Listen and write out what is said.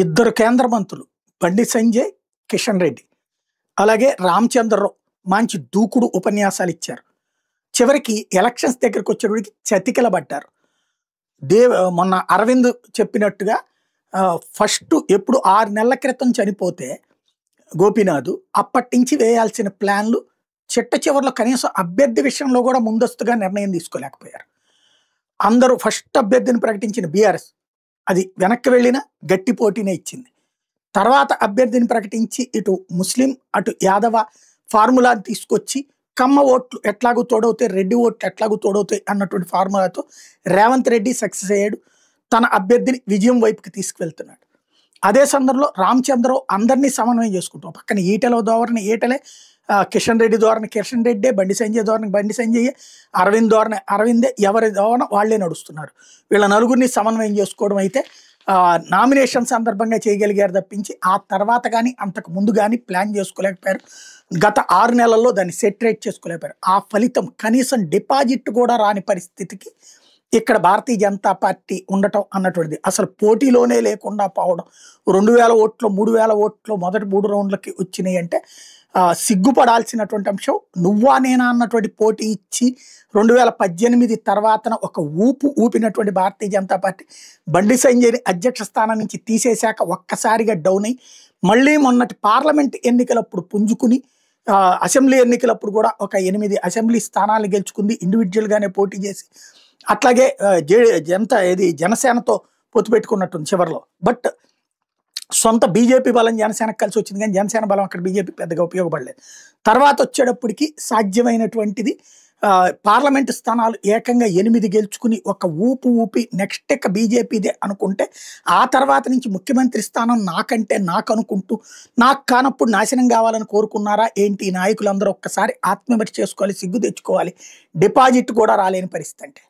ఇద్దరు కేంద్ర మంత్రులు బండి సంజయ్, కిషన్ రెడ్డి, అలాగే రామచంద్రరావు మంచి దూకుడు ఉపన్యాసాలు ఇచ్చారు. చివరికి ఎలక్షన్స్ దగ్గరికి వచ్చేటప్పటికి చతికిలబడ్డారు. మొన్న అరవింద్ చెప్పినట్టుగా ఫస్ట్ ఎప్పుడు 6 నెలల క్రితం చనిపోతే గోపీనాథ్ అప్పటి నుంచి వేయాల్సిన ప్లాన్లు చిట్ట చివరిలో కనీసం అభ్యర్థి విషయంలో కూడా ముందస్తుగా నిర్ణయం తీసుకోలేకపోయారు. అందరూ ఫస్ట్ అభ్యర్థిని ప్రకటించిన బీఆర్ఎస్ అది వెనక్కి వెళ్ళిన గట్టి పోటీనే ఇచ్చింది. తర్వాత అభ్యర్థిని ప్రకటించి ఇటు ముస్లిం అటు యాదవ ఫార్ములాని తీసుకొచ్చి కమ్మ ఓట్లు ఎట్లాగూ తోడవుతాయి, రెడ్డి ఓట్లు ఎట్లాగూ తోడవుతాయి అన్నటువంటి ఫార్ములాతో రేవంత్ రెడ్డి సక్సెస్ అయ్యాడు. తన అభ్యర్థిని విజయం వైపుకి తీసుకువెళ్తున్నాడు. అదే సందర్భంలో రామచంద్రరావు అందరినీ సమన్వయం చేసుకుంటాం. పక్కన ఈటెల ధోరణి ఈటలే, కిషన్ రెడ్డి ధోరణి కిషన్ రెడ్డే, బండి సంజయ్ ధోరణి బండి సంజయ్, అరవింద్ ధోరణి అరవిందే, ఎవరి ధోరణ వాళ్లే నడుస్తున్నారు. వీళ్ళ నలుగురిని సమన్వయం చేసుకోవడం అయితే నామినేషన్ సందర్భంగా చేయగలిగారు తప్పించి ఆ తర్వాత కానీ అంతకు ముందు కానీ ప్లాన్ చేసుకోలేకపోయారు. గత 6 నెలల్లో దాన్ని సెటరేట్ చేసుకోలేకపోయారు. ఆ ఫలితం కనీసం డిపాజిట్ కూడా రాని పరిస్థితికి ఇక్కడ భారతీయ జనతా పార్టీ ఉండటం అన్నటువంటిది. అసలు పోటీలోనే లేకుండా పోవడం, 2000 ఓట్లు 3000 ఓట్లు మొదటి 3 రౌండ్లకి వచ్చినాయి అంటే సిగ్గుపడాల్సినటువంటి అంశం. నువ్వా నేనా అన్నటువంటి పోటీ ఇచ్చి 2018 తర్వాతన ఒక ఊపినటువంటి భారతీయ జనతా పార్టీ బండి సంజయ్ని అధ్యక్ష స్థానం నుంచి తీసేశాక ఒక్కసారిగా డౌన్ అయ్యి మళ్ళీ మొన్నటి పార్లమెంట్ ఎన్నికలప్పుడు పుంజుకుని అసెంబ్లీ ఎన్నికలప్పుడు కూడా ఒక 8 అసెంబ్లీ స్థానాలు గెలుచుకుంది ఇండివిజువల్గానే పోటీ చేసి. అట్లాగే జనసేనతో పొత్తు పెట్టుకున్నట్టుంది చివరిలో. బట్ సొంత బీజేపీ బలం జనసేనకు కలిసి వచ్చింది కానీ జనసేన బలం అక్కడ బీజేపీ పెద్దగా ఉపయోగపడలేదు. తర్వాత వచ్చేటప్పటికి సాధ్యమైనటువంటిది పార్లమెంటు స్థానాలు ఏకంగా 8 గెలుచుకుని ఒక ఊపి నెక్స్ట్ ఎక్క బీజేపీదే అనుకుంటే ఆ తర్వాత నుంచి ముఖ్యమంత్రి స్థానం నాకంటే నాకు అనుకుంటూ నాకు కానప్పుడు నాశనం కావాలని కోరుకున్నారా ఏంటి? నాయకులందరూ ఒక్కసారి ఆత్మవిమర్శ చేసుకోవాలి, సిగ్గు తెచ్చుకోవాలి. డిపాజిట్ కూడా రాలేని పరిస్థితి అంటే